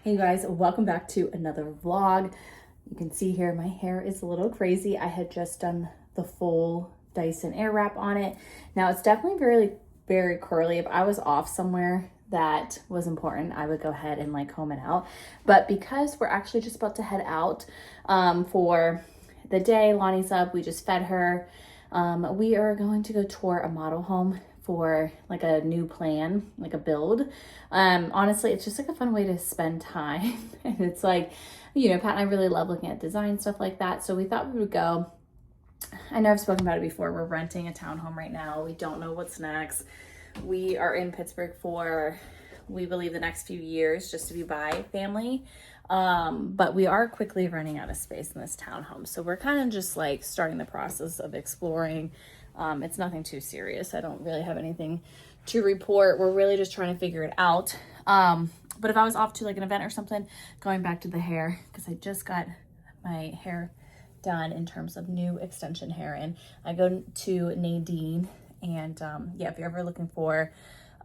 Hey guys, welcome back to another vlog. You can see here my hair is a little crazy. I had just done the full Dyson Airwrap on it. Now it's definitely very curly. If I was off somewhere that was important, I would go ahead and like comb it out. But because we're actually just about to head out for the day, Lonnie's up, we just fed her. We are going to go tour a model home for like a new plan, like a build. Honestly, it's just like a fun way to spend time. And it's like, you know, Pat and I really love looking at design, stuff like that. So we thought we would go. I know I've spoken about it before. We're renting a townhome right now. We don't know what's next. We are in Pittsburgh for, we believe, the next few years just to be by family. But we are quickly running out of space in this townhome. So we're kind of just like starting the process of exploring. It's nothing too serious. I don't really have anything to report. We're really just trying to figure it out. But if I was off to like an event or something, going back to the hair, because I just got my hair done in terms of new extension hair, and I go to Nadine, and yeah, if you're ever looking for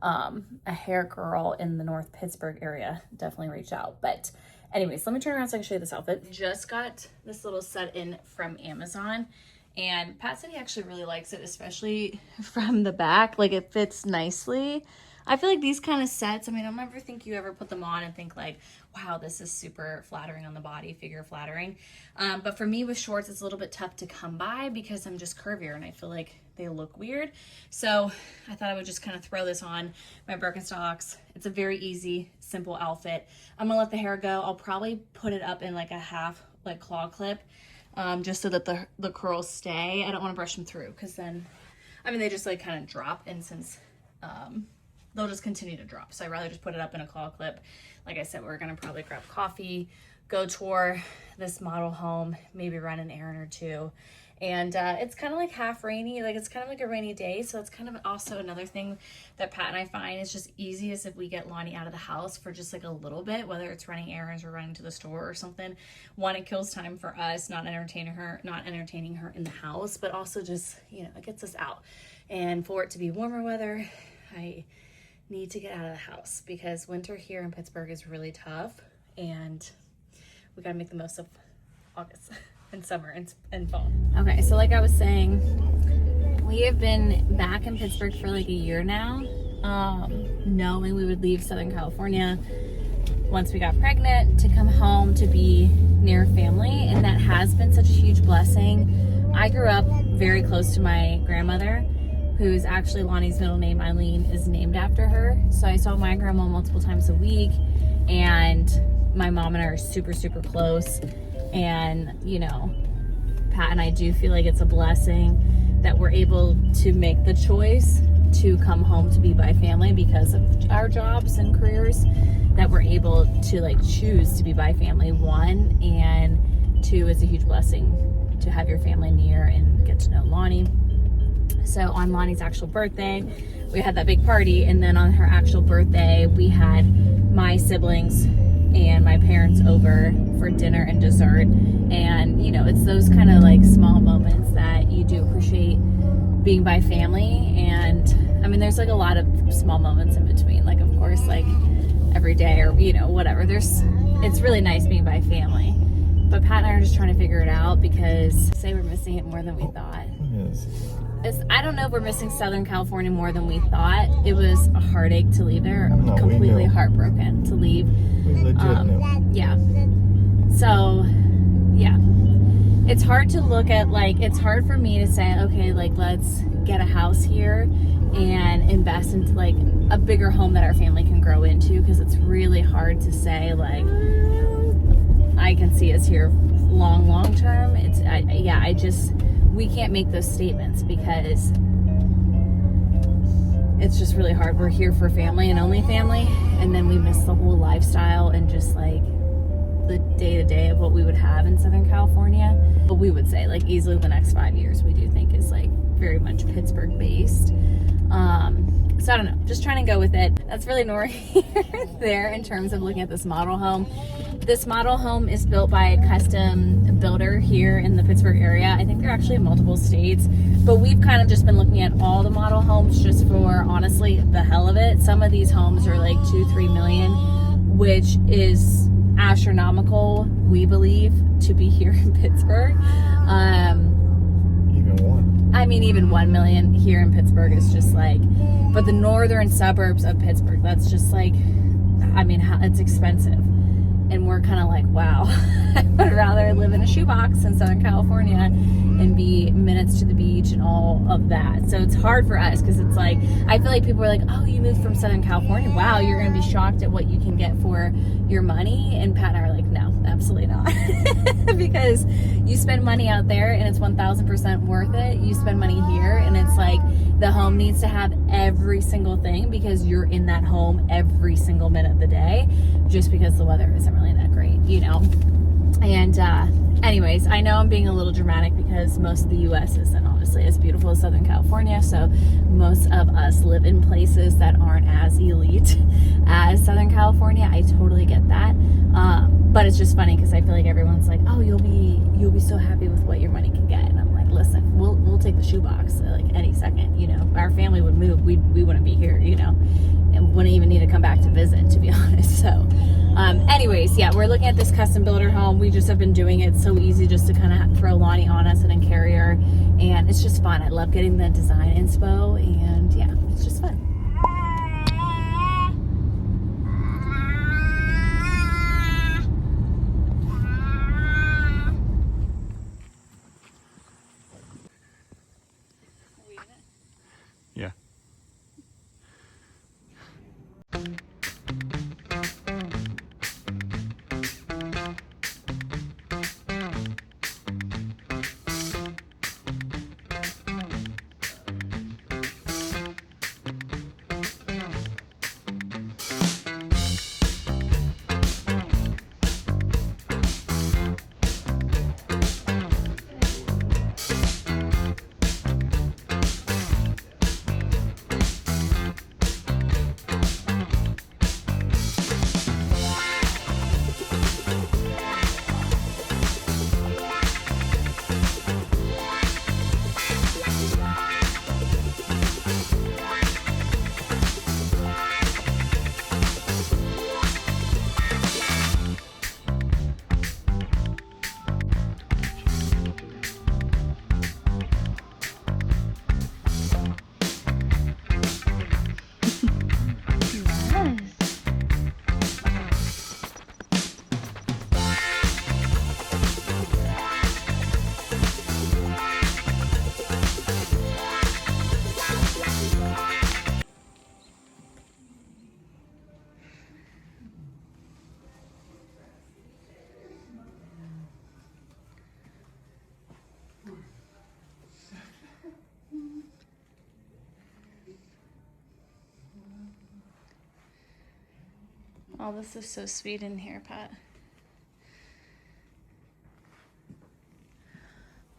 a hair girl in the North Pittsburgh area, definitely reach out. But anyways, let me turn around so I can show you this outfit. Just got this little set in from Amazon. And Pat said he actually really likes it, especially from the back. Like, it fits nicely. I feel like these kind of sets, I mean, I don't ever think you ever put them on and think like, wow, this is super flattering on the body, figure flattering. But for me with shorts, it's a little bit tough to come by because I'm just curvier and I feel like they look weird. So I thought I would just kind of throw this on my Birkenstocks. It's a very easy, simple outfit. I'm gonna let the hair go. I'll probably put it up in like a half like claw clip. Just so that the curls stay. I don't want to brush them through because then, I mean, they just like kind of drop, and since they'll just continue to drop. So I'd rather just put it up in a claw clip. Like I said, we're going to probably grab coffee, go tour this model home, maybe run an errand or two. And it's kind of like half rainy, like it's kind of like a rainy day. So that's kind of also another thing that Pat and I find is just easiest if we get Lonnie out of the house for just like a little bit, whether it's running errands or running to the store or something. One, it kills time for us, not entertaining her in the house, but also just, you know, it gets us out. And for it to be warmer weather, I need to get out of the house because winter here in Pittsburgh is really tough, and we gotta make the most of August. And summer and fall. Okay, so like I was saying, we have been back in Pittsburgh for like a year now, knowing we would leave Southern California once we got pregnant to come home to be near family, and that has been such a huge blessing. I grew up very close to my grandmother, who's actually Lonnie's middle name, Eileen, is named after her. So I saw my grandma multiple times a week, and my mom and I are super, super close. And, you know, Pat and I do feel like it's a blessing that we're able to make the choice to come home to be by family because of our jobs and careers, that we're able to like choose to be by family, one, and two, is a huge blessing to have your family near and get to know Lonnie. So on Lonnie's actual birthday, we had that big party, and then on her actual birthday, we had my siblings and my parents over for dinner and dessert. And you know, it's those kind of like small moments that you do appreciate being by family. And I mean, there's like a lot of small moments in between, like of course like every day or you know whatever, it's really nice being by family. But Pat and I are just trying to figure it out because say we're missing it more than we thought. I don't know if we're missing Southern California more than we thought. It was a heartache to leave there. Completely heartbroken to leave. We legit knew. Yeah. So yeah, it's hard to look at, like, it's hard for me to say, okay, like, let's get a house here and invest into like a bigger home that our family can grow into, because it's really hard to say, like, I can see us here long term. We can't make those statements because it's just really hard. We're here for family and only family, and then we miss the whole lifestyle and just like the day-to-day of what we would have in Southern California. But we would say, like, easily the next 5 years we do think is like very much Pittsburgh based. So I don't know, just trying to go with it. That's really nor here nor there in terms of looking at this model home. This model home is built by a custom builder here in the Pittsburgh area. I think they're actually in multiple states, but we've kind of just been looking at all the model homes just for, honestly, the hell of it. Some of these homes are like 2-3 million, which is astronomical, we believe, to be here in Pittsburgh. Even 1 million here in Pittsburgh is just like, but the northern suburbs of Pittsburgh, that's just like, it's expensive. And we're kind of like, wow, I would rather live in a shoebox in Southern California and be minutes to the beach and all of that. So it's hard for us because it's like, I feel like people are like, oh, you moved from Southern California. Wow, you're going to be shocked at what you can get for your money. And Pat and I are like, no, absolutely not. Because you spend money out there and it's 1,000% worth it. You spend money here and it's like the home needs to have every single thing because you're in that home every single minute of the day, just because the weather isn't really that great, you know? And anyways, I know I'm being a little dramatic because most of the U.S. isn't obviously as beautiful as Southern California, so most of us live in places that aren't as elite as Southern California. I totally get that. But it's just funny because I feel like everyone's like, oh, you'll be so happy with what your money can get. And I'm like, listen, we'll take the shoebox like any second, you know. Our family would move, we wouldn't be here, you know, and wouldn't even need to come back to visit, to be honest. So anyways, yeah, we're looking at this custom builder home. We just have been doing it so easy just to kind of throw Lonnie on us and then carry her, and it's just fun. I love getting the design inspo, and yeah, it's just fun. Yeah. Oh, this is so sweet in here, Pat.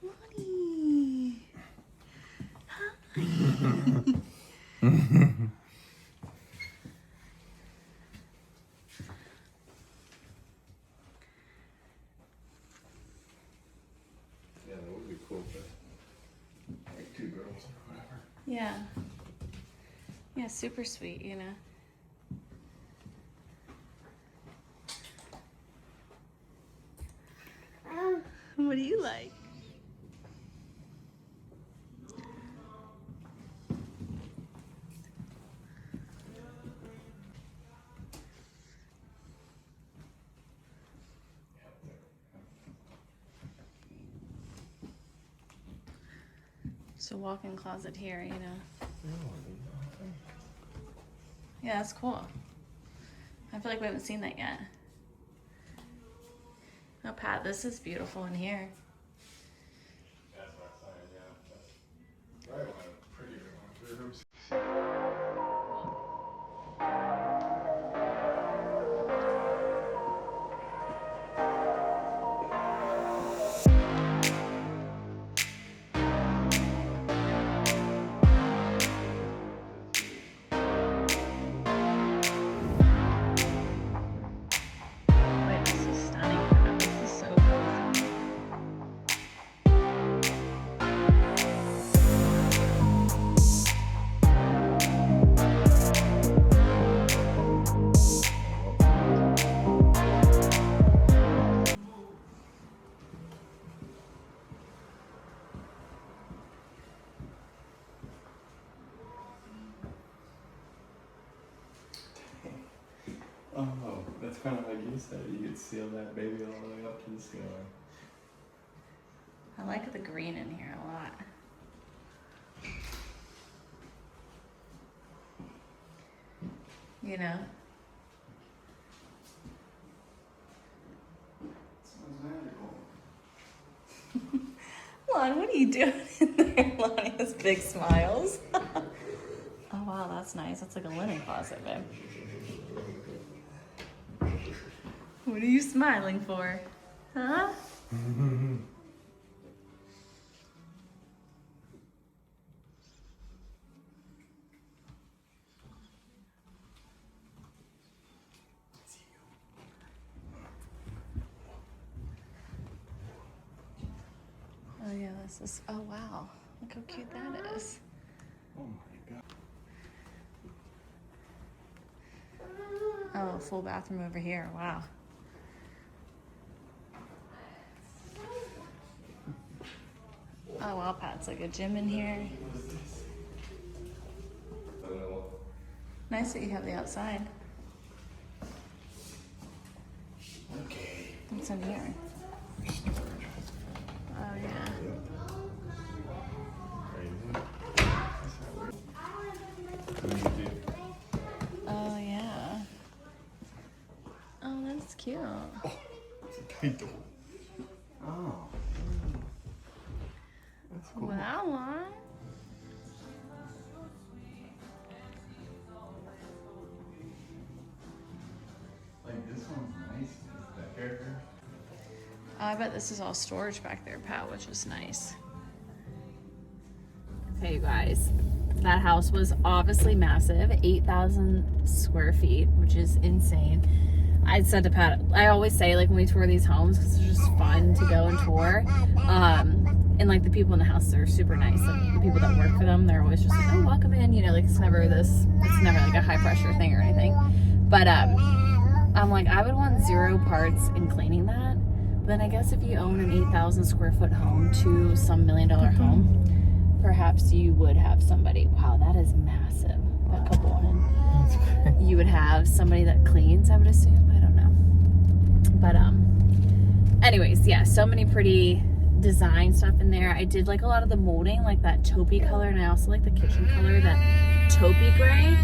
Lonnie. Hi. Yeah, that would be cool, but like 2 girls or whatever. Yeah. Yeah, super sweet, you know. What do you like? So walk-in closet here, you know. Yeah, that's cool. I feel like we haven't seen that yet. Oh, Pat, this is beautiful in here. That's what I'm saying, yeah. That's right, one of the prettier ones. Wait, this is stunning. This is so cozy. Oh, that's kind of like you said. You could seal that baby all the way up to the ceiling. I like the green in here a lot. You know? Sounds magical. Lon, what are you doing in there? Lonnie has big smiles. Oh wow, that's nice. That's like a linen closet, babe. What are you smiling for? Huh? Oh yeah, this is, oh wow. Look how cute that is. Oh my god. Oh, full bathroom over here. Wow. Oh wow, Pat, it's like a gym in here. Nice that you have the outside. Okay. What's in here? Oh yeah. Oh yeah. Oh, that's cute. Oh. That's cool. Wow, Lon. Like this one's nice. That character. I bet this is all storage back there, Pat, which is nice. Okay, you guys. That house was obviously massive, 8,000 square feet, which is insane. I said to Pat, I always say, like, when we tour these homes, because it's just fun to go and tour. And, like, the people in the house are super nice. Like, the people that work for them, they're always just like, oh, welcome in. You know, like, it's never like a high-pressure thing or anything. But I'm like, I would want 0 parts in cleaning that. But then I guess if you own an 8,000 square foot home to some $1 million home, perhaps you would have somebody. Wow, that is massive. That couple one. You would have somebody that cleans, I would assume. I don't know. But anyways, yeah, so many pretty design stuff in there. I did like a lot of the molding, like that taupey color, and I also like the kitchen color, that taupey gray.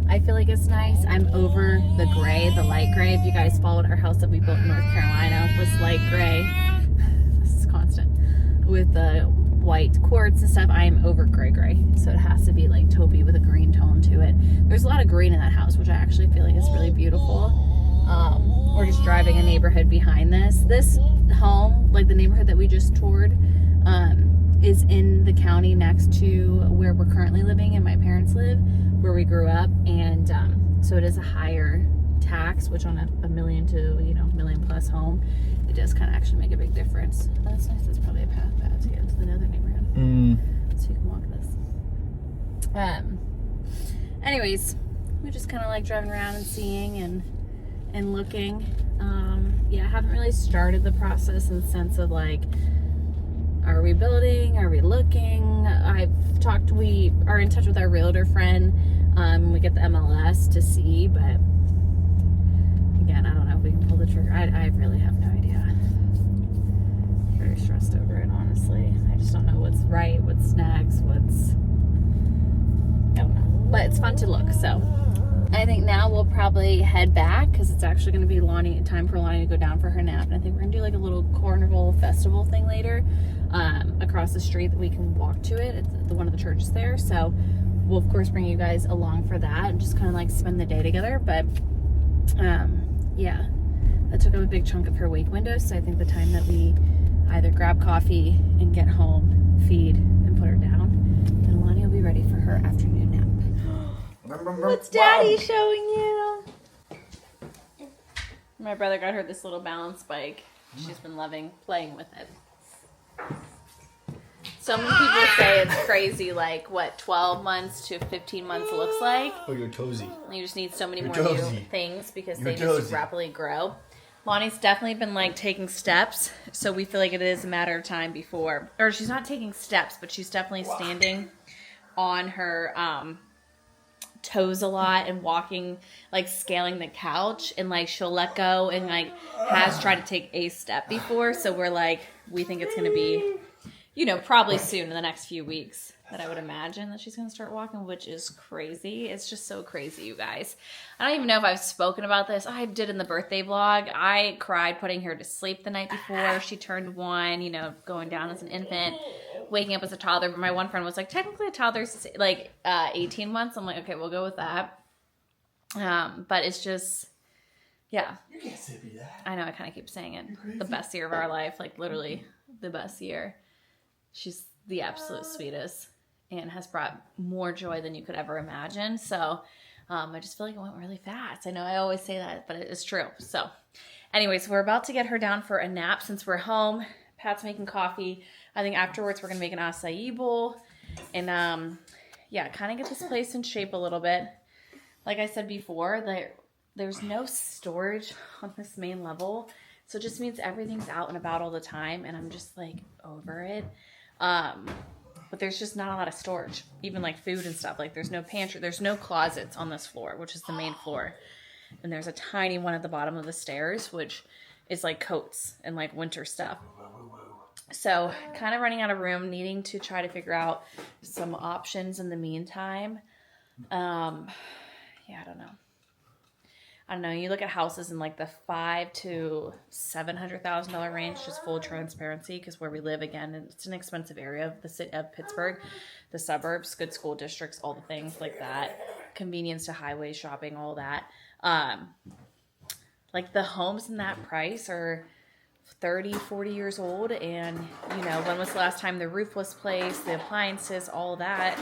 I feel like it's nice. I'm over the gray, the light gray. If you guys followed our house that we built in North Carolina, was light gray. This is constant. With the white quartz and stuff, I am over gray. So it has to be like taupey with a green tone to it. There's a lot of green in that house, which I actually feel like is really beautiful. We're just driving a neighborhood behind this. This home, like the neighborhood that we just toured, is in the county next to where we're currently living and my parents live, where we grew up. And so it is a higher tax, which on a $1 million to, $1 million plus home, it does kind of actually make a big difference. That's nice. That's probably a path to get into the other neighborhood. So you can walk this. Anyways, we just kind of like driving around and seeing and looking. Yeah, I haven't really started the process in the sense of like, are we building? Are we looking? We are in touch with our realtor friend. We get the MLS to see, but again, I don't know if we can pull the trigger. I really have no idea. Very stressed over it, honestly. I just don't know what's right, what's next, I don't know. But it's fun to look, so. I think now we'll probably head back because it's actually going to be time for Lonnie to go down for her nap. And I think we're going to do like a little carnival festival thing later across the street that we can walk to it. It's one of the churches there. So we'll, of course, bring you guys along for that and just kind of like spend the day together. But yeah, that took up a big chunk of her wake window. So I think the time that we either grab coffee and get home, feed, and put her down, then Lonnie will be ready for her afternoon nap. What's Daddy showing you? My brother got her this little balance bike. She's been loving playing with it. So many people say it's crazy, like what 12 months to 15 months looks like. Oh, you're toesy. You just need so many more new things because they just rapidly grow. Lonnie's definitely been like taking steps, so we feel like it is a matter of time before, or she's not taking steps, but she's definitely standing on her toes a lot and walking, like scaling the couch, and like she'll let go and like has tried to take a step before. So we're like, we think it's going to be, probably soon in the next few weeks that I would imagine that she's going to start walking, which is crazy. It's just so crazy, you guys. I don't even know if I've spoken about this. I did in the birthday vlog. I cried putting her to sleep the night before she turned 1, going down as an infant, waking up as a toddler. But my one friend was like, technically a toddler's like 18 months. I'm like, okay, we'll go with that. But it's just, yeah. You can't say that. I know, I kind of keep saying it. The best year of our life, like literally the best year. She's the absolute sweetest and has brought more joy than you could ever imagine. So I just feel like it went really fast. I know I always say that, but it is true. So anyways, we're about to get her down for a nap since we're home. Pat's making coffee. I think afterwards we're going to make an acai bowl and kind of get this place in shape a little bit. Like I said before, there's no storage on this main level. So it just means everything's out and about all the time. And I'm just like over it. But there's just not a lot of storage, even like food and stuff. Like there's no pantry, there's no closets on this floor, which is the main floor. And there's a tiny one at the bottom of the stairs, which is like coats and like winter stuff. So kind of running out of room, needing to try to figure out some options in the meantime. I don't know. You look at houses in like the $500,000 to $700,000 range, just full transparency, because where we live, again, it's an expensive area of the city of Pittsburgh, the suburbs, good school districts, all the things like that, convenience to highway shopping, all that. Like the homes in that price are 30, 40 years old, and when was the last time the roof was placed, the appliances, all that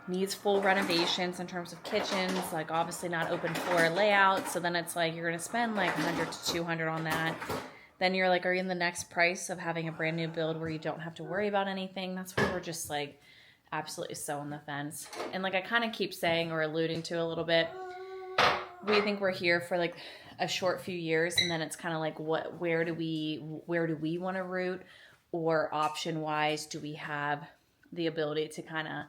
needs full renovations in terms of kitchens, like obviously not open floor layout. So then it's like you're going to spend like $100 to $200 on that. Then you're like, are you in the next price of having a brand new build where you don't have to worry about anything? That's where we're just like absolutely so on the fence. And like I kind of keep saying or alluding to a little bit, we think we're here for like a short few years, and then it's kind of like where do we want to root, or option wise, do we have the ability to kind of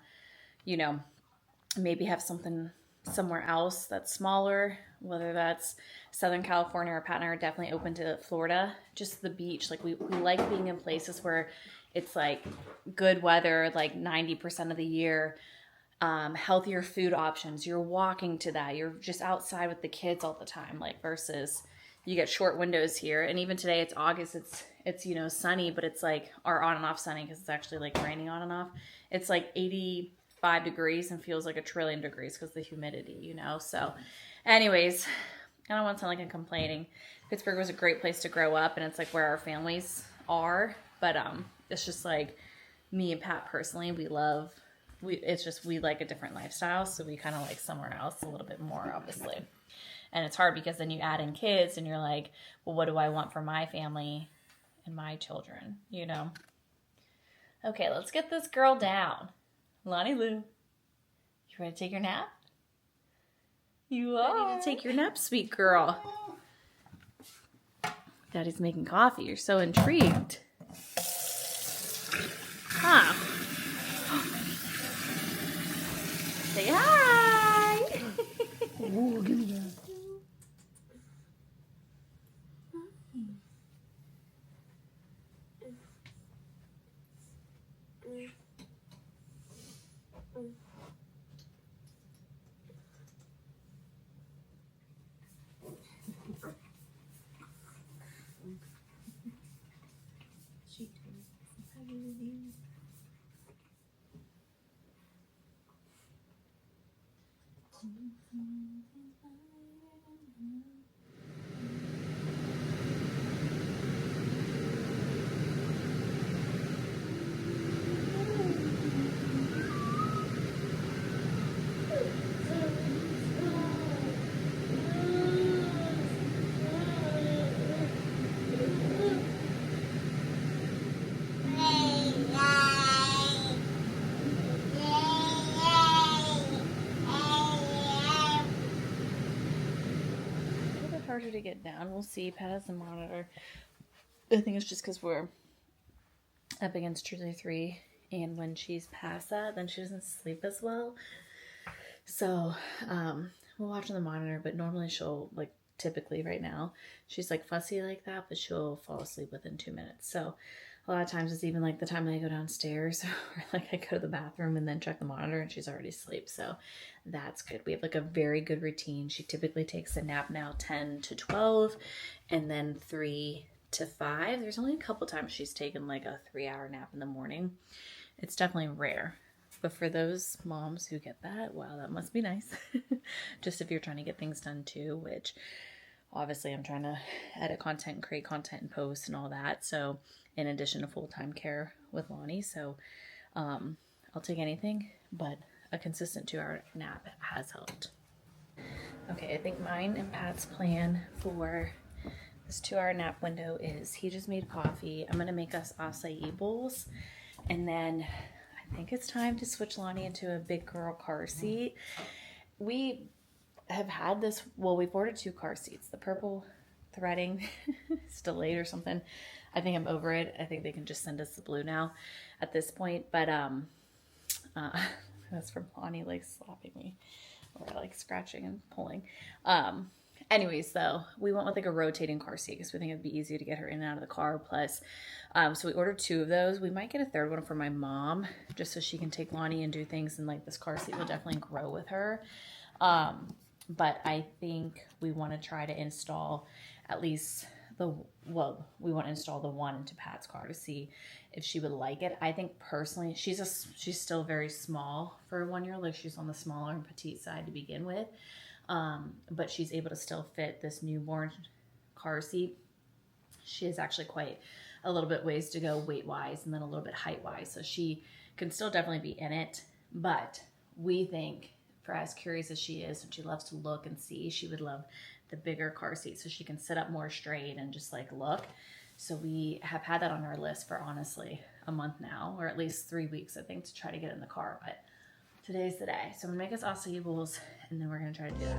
maybe have something somewhere else that's smaller, whether that's Southern California, or Pat and I are definitely open to Florida, just the beach. Like we like being in places where it's like good weather, like 90% of the year, healthier food options. You're walking to that. You're just outside with the kids all the time, like versus you get short windows here. And even today it's August. It's sunny, but it's like, or on and off sunny because it's actually like raining on and off. It's like 85 degrees and feels like a trillion degrees because the humidity, So anyways, I don't want to sound like I'm complaining. Pittsburgh was a great place to grow up, and it's like where our families are. But it's just like me and Pat personally, we like a different lifestyle. So we kind of like somewhere else a little bit more, obviously. And it's hard because then you add in kids and you're like, well, what do I want for my family and my children, Okay, let's get this girl down. Lonnie Lou, you ready to take your nap? You are. Ready to take your nap, sweet girl. Daddy's making coffee. You're so intrigued. Huh. Say hi. Ooh, give me that. Harder to get down. We'll see. Pat has the monitor. I think it's just because we're up against Truly 3, and when she's past that, then she doesn't sleep as well. So we'll watch on the monitor, but normally she'll, like, typically right now, she's like fussy like that, but she'll fall asleep within 2 minutes. So a lot of times it's even like the time that I go downstairs or like I go to the bathroom and then check the monitor and she's already asleep. So that's good. We have like a very good routine. She typically takes a nap now 10 to 12 and then 3 to 5. There's only a couple times she's taken like a 3-hour nap in the morning. It's definitely rare. But for those moms who get that, wow, that must be nice. Just if you're trying to get things done too, which obviously I'm trying to edit content and create content and post and all that. So in addition to full-time care with Lonnie. So I'll take anything, but a consistent 2-hour nap has helped. Okay, I think mine and Pat's plan for this 2-hour nap window is he just made coffee. I'm going to make us acai bowls. And then I think it's time to switch Lonnie into a big girl car seat. We have had this, well, we've ordered 2 car seats. The purple threading is delayed or something. I think I'm over it. I think they can just send us the blue now at this point. But that's from Lonnie like slapping me or like scratching and pulling. Anyways, though, we went with like a rotating car seat because we think it'd be easier to get her in and out of the car. Plus, so we ordered 2 of those. We might get a 3rd one for my mom just so she can take Lonnie and do things. And like this car seat will definitely grow with her. But I think we want to try to install at least we want to install the one into Pat's car to see if she would like it. I think personally, she's still very small for a 1-year-old. Like she's on the smaller and petite side to begin with. But she's able to still fit this newborn car seat. She is actually quite a little bit ways to go weight-wise and then a little bit height-wise. So she can still definitely be in it. But we think, for as curious as she is, and she loves to look and see, she would love the bigger car seat so she can sit up more straight and just like look. So we have had that on our list for honestly a month now, or at least 3 weeks, I think, to try to get in the car. But today's the day. So I'm gonna make us acai bowls and then we're gonna try to do that.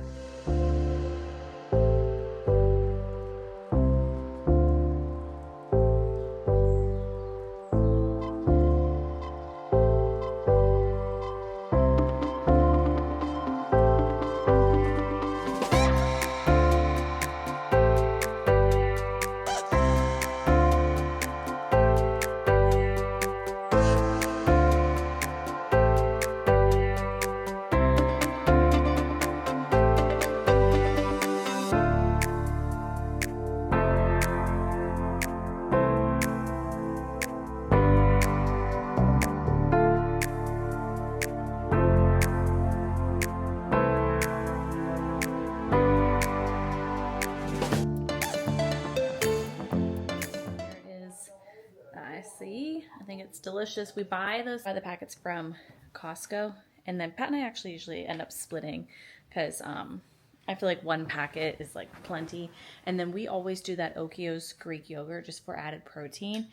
I think it's delicious. We buy the packets from Costco, and then Pat and I actually usually end up splitting because I feel like one packet is like plenty. And then we always do that Okios Greek yogurt just for added protein.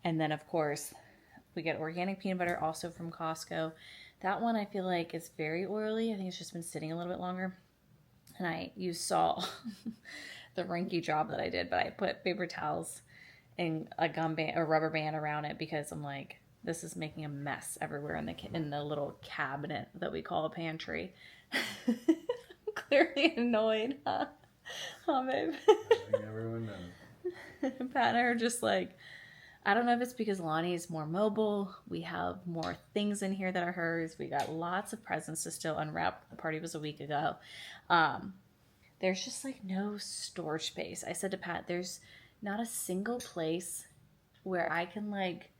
And then of course we get organic peanut butter also from Costco. That one I feel like is very oily. I think it's just been sitting a little bit longer. And you saw the rinky job that I did, but I put paper towels and a gum band or rubber band around it because I'm like, this is making a mess everywhere in the little cabinet that we call a pantry. I'm clearly annoyed, huh? Huh, babe? I think everyone knows. Pat and I are just like, I don't know if it's because Lonnie is more mobile. We have more things in here that are hers. We got lots of presents to still unwrap. The party was a week ago. There's just like no storage space. I said to Pat, there's not a single place where I can like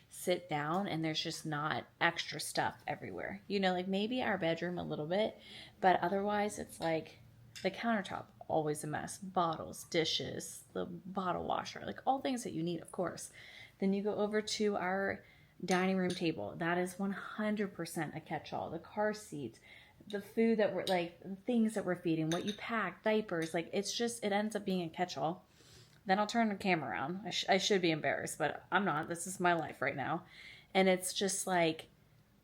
sit down and there's just not extra stuff everywhere. You know, like maybe our bedroom a little bit, but otherwise it's like the countertop, always a mess. Bottles, dishes, the bottle washer, like all things that you need, of course. Then you go over to our dining room table. That is 100% a catch-all. The car seat, the food that we're like, the things that we're feeding, what you pack, diapers, like it's just, it ends up being a catch-all. Then I'll turn the camera around. I should be embarrassed, but I'm not. This is my life right now. And it's just like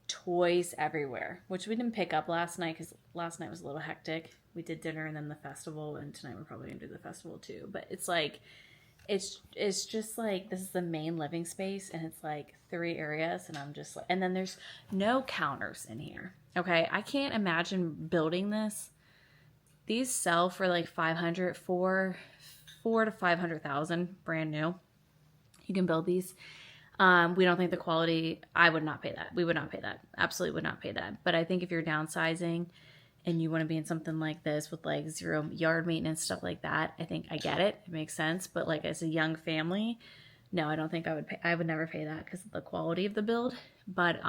toys everywhere, which we didn't pick up last night because last night was a little hectic. We did dinner and then the festival, and tonight we're probably going to do the festival too. But it's like, it's just like, this is the main living space and it's like 3 areas and I'm just like, and then there's no counters in here. Okay. I can't imagine building this. These sell for like 500 for 400 to 500,000 brand new. You can build these. We don't think the quality, I would not pay that. We would not pay that. Absolutely would not pay that. But I think if you're downsizing and you want to be in something like this with like 0 yard maintenance, stuff like that, I think I get it. It makes sense. But like as a young family, no, I don't think I would pay. I would never pay that because of the quality of the build. But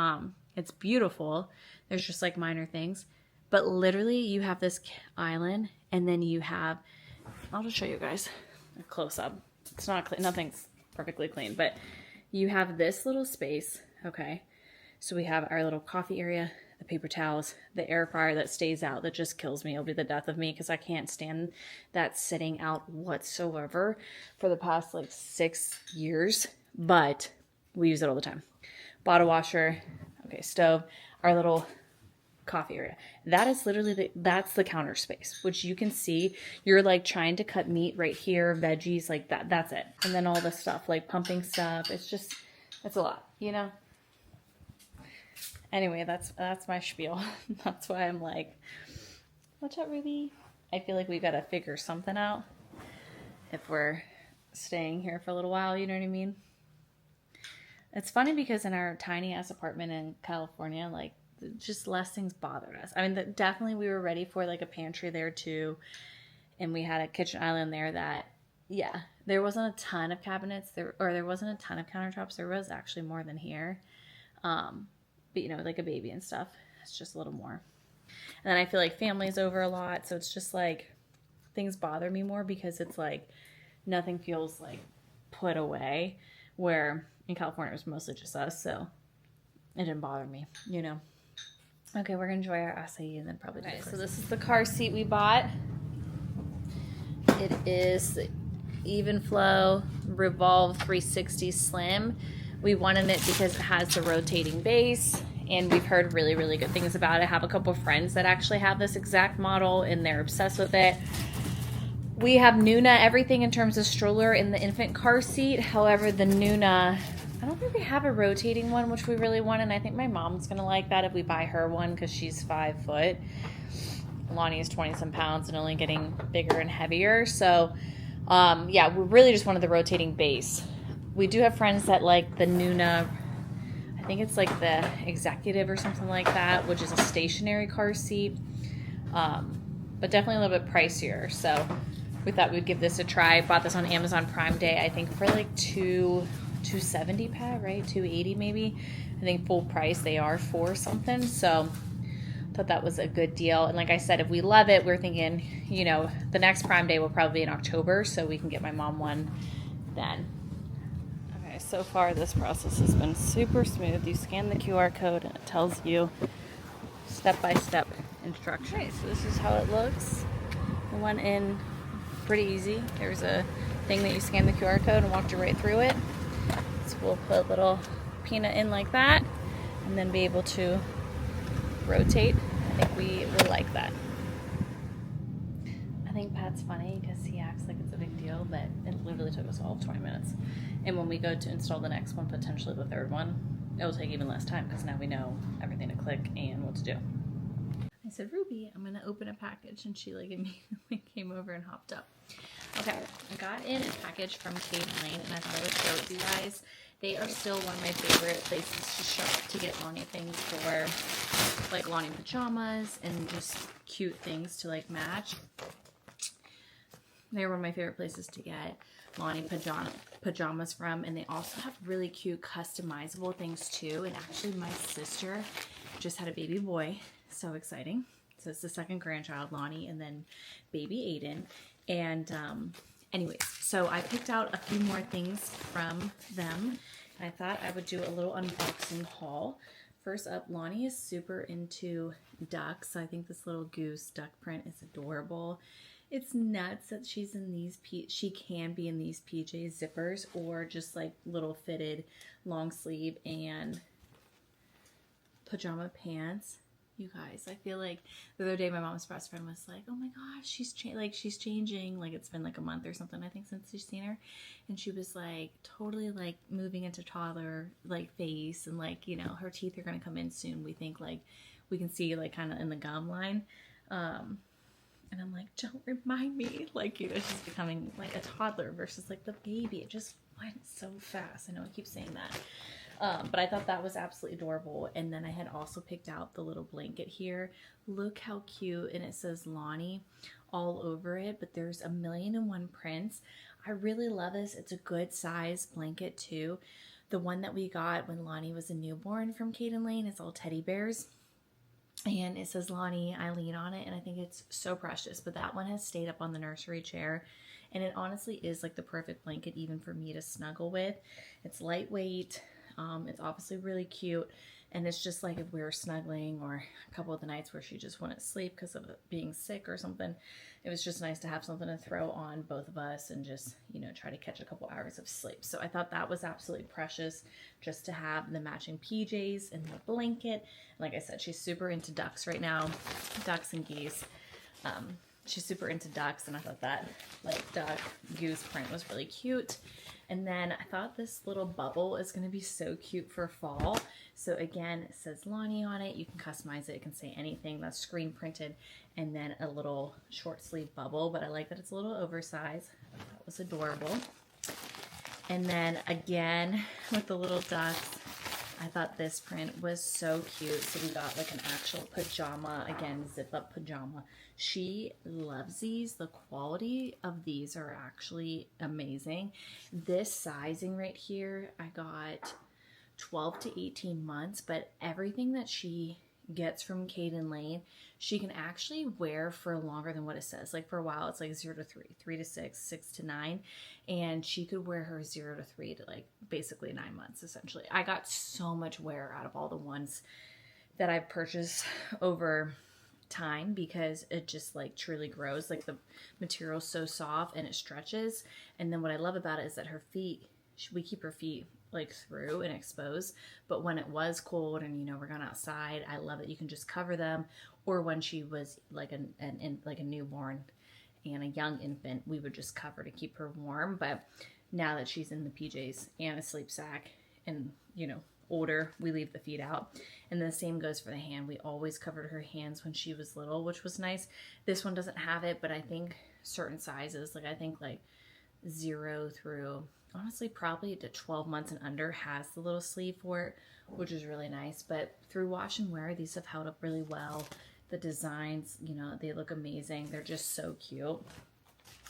it's beautiful. There's just like minor things. But literally you have this island and then you have, I'll just show you guys a close up. It's not clean, nothing's perfectly clean, but you have this little space. Okay. So we have our little coffee area, the paper towels, the air fryer that stays out, that just kills me. It'll be the death of me because I can't stand that sitting out whatsoever for the past like 6 years, but we use it all the time. Bottle washer. Okay. Stove, our little coffee area. That is literally that's the counter space, which you can see. You're like trying to cut meat right here, veggies, like that. That's it. And then all the stuff, like pumping stuff. It's just, it's a lot, you know? Anyway, that's my spiel. That's why I'm like, watch out, Ruby. I feel like we got to figure something out if we're staying here for a little while, you know what I mean? It's funny because in our tiny ass apartment in California, like, just less things bothered us. I mean, definitely we were ready for like a pantry there too. And we had a kitchen island there that, yeah, there wasn't a ton of cabinets there, or there wasn't a ton of countertops. There was actually more than here. But you know, like a baby and stuff, it's just a little more. And then I feel like family's over a lot. So it's just like things bother me more because it's like nothing feels like put away, where in California it was mostly just us. So it didn't bother me, you know? Okay, we're gonna enjoy our acai and then probably do so this is the car seat we bought. It is the Even Flow Revolve 360 Slim. We wanted it because it has the rotating base and we've heard really, really good things about it. I have a couple of friends that actually have this exact model and they're obsessed with it. We have Nuna, everything in terms of stroller in the infant car seat. However, the Nuna, I don't think we have a rotating one, which we really want, and I think my mom's gonna like that if we buy her one because she's 5 foot. Lonnie is 20-some pounds and only getting bigger and heavier. So, yeah, we really just wanted the rotating base. We do have friends that like the Nuna, I think it's like the Executive or something like that, which is a stationary car seat, but definitely a little bit pricier. So we thought we'd give this a try. Bought this on Amazon Prime Day, I think for like $270, Pat, right? $280 maybe. I think full price they are for something. So thought that was a good deal. And like I said, if we love it, we're thinking, you know, the next Prime Day will probably be in October, so we can get my mom one then. Okay, so far this process has been super smooth. You scan the QR code and it tells you step-by-step instructions. Okay, so this is how it looks. We went in pretty easy. There's a thing that you scan the QR code and walked you right through it. So we'll put a little peanut in like that and then be able to rotate. I think we will like that. I think Pat's funny because he acts like it's a big deal, but it literally took us all 20 minutes. And when we go to install the next one, potentially the third one, it will take even less time because now we know everything to click and what to do. said, Ruby, I'm gonna open a package, and she like immediately came over and hopped up. Okay, I got in a package from Kate Lane, and I thought I would show it to you guys. They are still one of my favorite places to shop to get Lonnie things for, like Lonnie pajamas and just cute things to like match. They're one of my favorite places to get Lonnie pajamas from, and they also have really cute customizable things too. And actually my sister just had a baby boy, so exciting. So it's the second grandchild, Lonnie, and then baby Aiden. And anyways, so I picked out a few more things from them, and I thought I would do a little unboxing haul. First up, Lonnie is super into ducks, so I think this little goose duck print is adorable. It's nuts that she's in these, she can be in these PJ zippers or just like little fitted long sleeve and pajama pants. You guys, I feel like the other day my mom's best friend was like, oh my gosh, she's changing. Like it's been like a month or something, I think, since she's seen her. And she was like totally like moving into toddler like face, and like, you know, her teeth are going to come in soon. We think like we can see like kind of in the gum line. And I'm like, don't remind me, like, you know, she's becoming like a toddler versus like the baby. It just went so fast. I know I keep saying that. But I thought that was absolutely adorable. And then I had also picked out the little blanket here. Look how cute. And it says Lonnie all over it, but there's 1,000,001 prints. I really love this. It's a good size blanket too. The one that we got when Lonnie was a newborn from Kate Lane, it's all teddy bears. And it says Lonnie Eileen on it, and I think it's so precious. But that one has stayed up on the nursery chair, and it honestly is like the perfect blanket even for me to snuggle with. It's lightweight. It's obviously really cute, and it's just like if we were snuggling, or a couple of the nights where she just wouldn't sleep because of being sick or something, it was just nice to have something to throw on both of us and just, you know, try to catch a couple hours of sleep. So I thought that was absolutely precious just to have the matching PJs and the blanket. Like I said, she's super into ducks right now, ducks and geese. She's super into ducks, and I thought that like duck goose print was really cute. And then I thought this little bubble is going to be so cute for fall. So again, it says Lonnie on it. You can customize it. It can say anything. That's screen printed. And then a little short sleeve bubble, but I like that it's a little oversized. That was adorable. And then again, with the little ducks, I thought this print was so cute. So we got like an actual pajama, again, zip up pajama. She loves these. The quality of these are actually amazing. This sizing right here, I got 12 to 18 months, but everything that she gets from Kate Lane, she can actually wear for longer than what it says. Like for a while, it's like 0 to 3, 3 to 6, 6 to 9. And she could wear her 0 to 3 to like basically 9 months, essentially. I got so much wear out of all the ones that I've purchased over time because it just like truly grows. Like the material's so soft and it stretches. And then what I love about it is that her feet, we keep her feet like through and exposed, but when it was cold and, you know, we're going outside, I love that you can just cover them. Or when she was like a newborn and a young infant, we would just cover to keep her warm. But now that she's in the PJs and a sleep sack and, you know, older, we leave the feet out. And the same goes for the hand. We always covered her hands when she was little, which was nice. This one doesn't have it, but I think certain sizes, like I think like 0 through honestly probably to 12 months and under has the little sleeve for it, which is really nice. But through wash and wear, these have held up really well. The designs, you know, they look amazing. They're just so cute.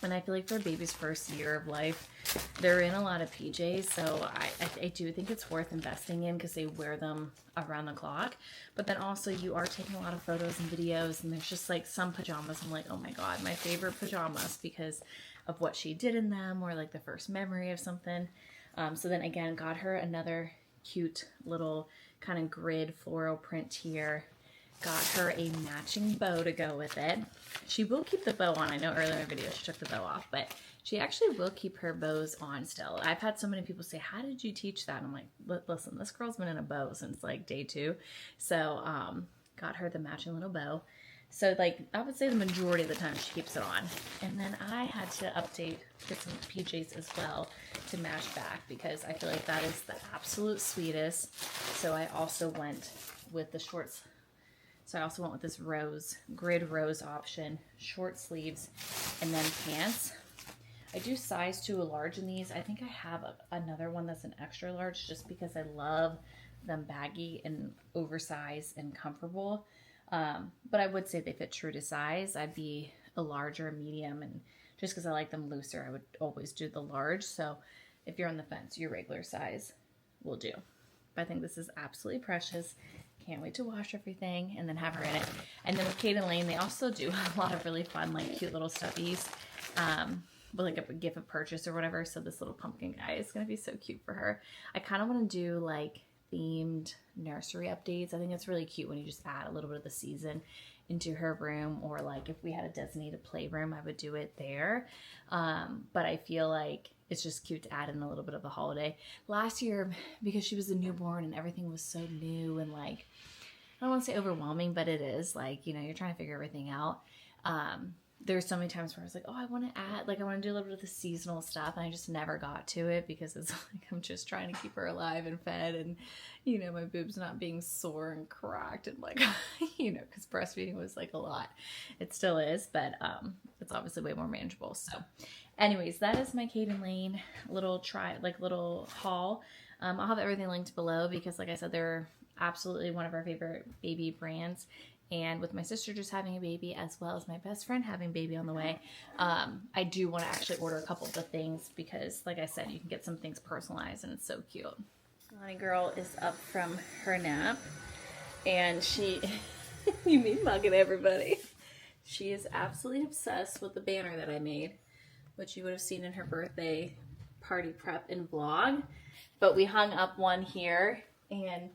And I feel like for a baby's first year of life, they're in a lot of PJs, so I do think it's worth investing in because they wear them around the clock. But then also you are taking a lot of photos and videos, and there's just like some pajamas I'm like, oh my god, my favorite pajamas because of what she did in them, or like the first memory of something. So then again, got her another cute little kind of grid floral print here. Got her a matching bow to go with it. She will keep the bow on. I know earlier in the video she took the bow off, but she actually will keep her bows on still. I've had so many people say, how did you teach that? And I'm like, listen, this girl's been in a bow since like day 2. So got her the matching little bow. So like I would say the majority of the time she keeps it on. And then I had to update get some PJs as well to match back because I feel like that is the absolute sweetest. So I also went with the shorts So I also went with this grid rose option, short sleeves, and then pants. I do size to a large in these. I think I have another one that's an extra large just because I love them baggy and oversized and comfortable. But I would say they fit true to size. I'd be a large or a medium, and just because I like them looser, I would always do the large. So if you're on the fence, your regular size will do. But I think this is absolutely precious. Can't wait to wash everything and then have her in it. And then with Kate and Lane, they also do a lot of really fun, like cute little stuffies, with like a gift of purchase or whatever. So this little pumpkin guy is gonna be so cute for her. I kind of want to do like themed nursery updates. I think it's really cute when you just add a little bit of the season into her room, or like if we had a designated playroom, I would do it there. But I feel like it's just cute to add in a little bit of the holiday. Last year, because she was a newborn and everything was so new and like, I don't want to say overwhelming, but it is like, you know, you're trying to figure everything out. There's so many times where I was like, oh, I want to add, like I want to do a little bit of the seasonal stuff. And I just never got to it because it's like, I'm just trying to keep her alive and fed, and, you know, my boobs not being sore and cracked and like, you know, because breastfeeding was like a lot. It still is, but it's obviously way more manageable. So anyways, that is my Kate and Lane little haul. I'll have everything linked below because like I said, they're absolutely one of our favorite baby brands. And with my sister just having a baby, as well as my best friend having a baby on the way, I do want to actually order a couple of the things because, like I said, you can get some things personalized and it's so cute. Lonnie girl is up from her nap, and she, you mean mugging everybody. She is absolutely obsessed with the banner that I made, which you would have seen in her birthday party prep and vlog. But we hung up one here, and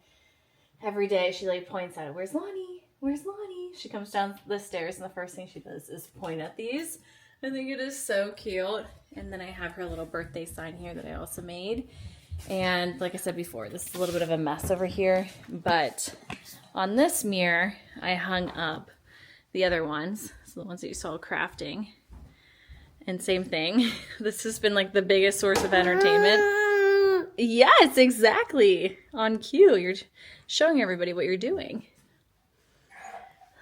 every day she like points at it. Where's Lonnie? Where's Lonnie? She comes down the stairs and the first thing she does is point at these. I think it is so cute. And then I have her little birthday sign here that I also made. And like I said before, this is a little bit of a mess over here. But on this mirror, I hung up the other ones. So the ones that you saw crafting. And same thing. This has been like the biggest source of entertainment. Yes, exactly. On cue. You're showing everybody what you're doing.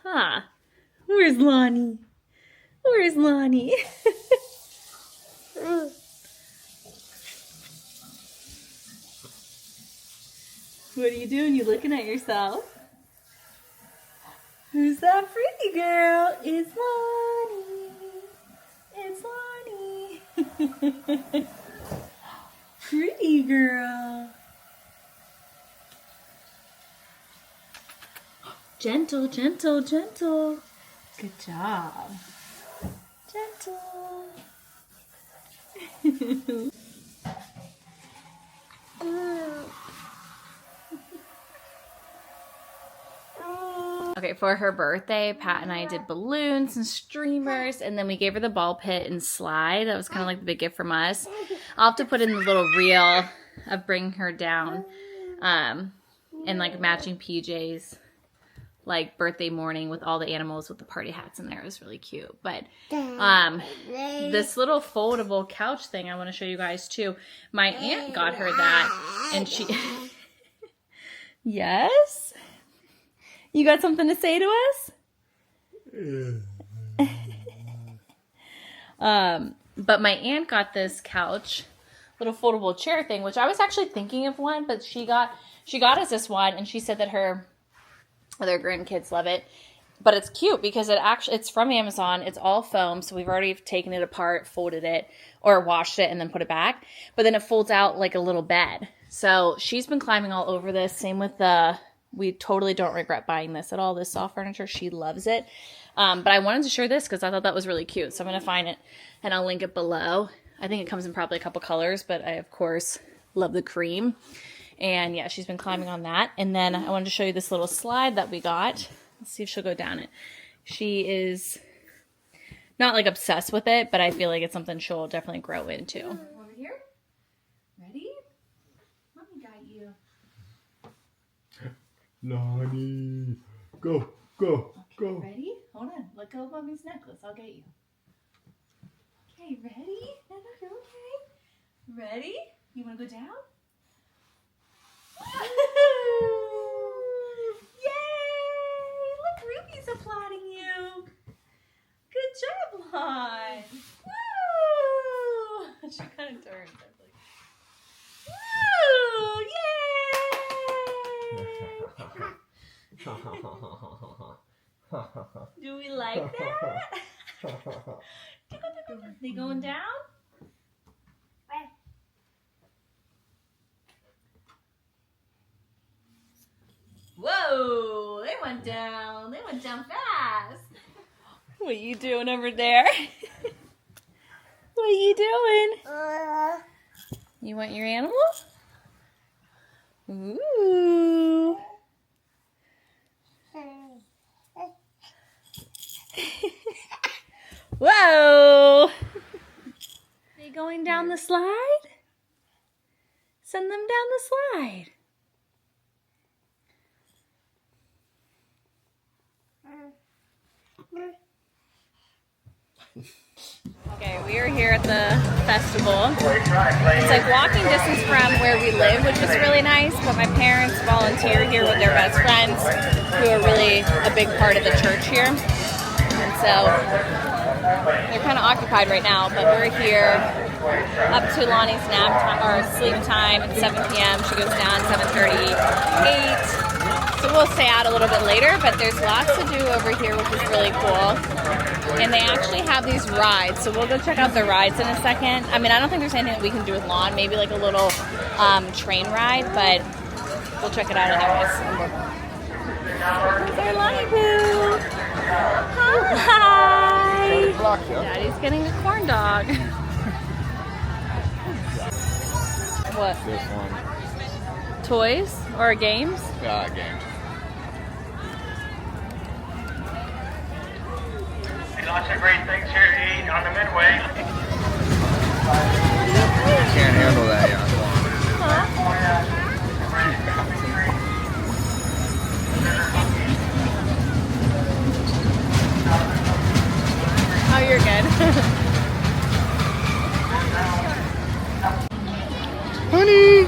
Huh. Where's Lonnie? Where's Lonnie? What are you doing? You looking at yourself? Who's that pretty girl? It's Lonnie. It's Lonnie. Pretty girl. Gentle, gentle, gentle. Good job. Gentle. Okay, for her birthday, Pat and I did balloons and streamers, and then we gave her the ball pit and slide. That was kind of like the big gift from us. I'll have to put in the little reel of bringing her down, and like matching PJs. Like birthday morning with all the animals with the party hats in there. It was really cute. But this little foldable couch thing I want to show you guys too. My aunt got her that, and she Yes? You got something to say to us? But my aunt got this couch, little foldable chair thing, which I was actually thinking of one, but she got us this one, and she said that her other grandkids love it. But it's cute because it's from Amazon. It's all foam, so we've already taken it apart, folded it, or washed it and then put it back. But then it folds out like a little bed. So she's been climbing all over this. Same with we totally don't regret buying this at all. This soft furniture, she loves it. But I wanted to share this because I thought that was really cute. So I'm going to find it and I'll link it below. I think it comes in probably a couple colors, but I, of course, love the cream. And yeah, she's been climbing on that. And then I wanted to show you this little slide that we got. Let's see if she'll go down it. She is not like obsessed with it, but I feel like it's something she'll definitely grow into. Over here. Ready? Mommy got you. Lonnie, go, go, go. Ready? Hold on. Let go of Mommy's necklace. I'll get you. Okay, ready? No, you're okay. Ready? You want to go down? Yay! Look Do we like that? They going down? Whoa, they went down. They went down fast. What are you doing over there? What are you doing? You want your animal? Ooh. Whoa. They going down the slide? Send them down the slide. Okay, we are here at the festival. It's like walking distance from where we live, which is really nice, but my parents volunteer here with their best friends who are really a big part of the church here. And so they're kind of occupied right now, but we're here up to Lonnie's nap time, or sleep time at 7 p.m. She goes down 7:30, 8. So we'll stay out a little bit later, but there's lots to do over here, which is really cool. And they actually have these rides, so we'll go check out the rides in a second. I mean, I don't think there's anything that we can do with Lon, maybe like a little train ride, but we'll check it out anyways. There's Lonnie Boo! Hi! Daddy's getting a corn dog. What? This one. Toys or games? Yeah, games. Lots of great things here to eat on the Midway. Can't handle that, yeah. Oh, you're good. Honey!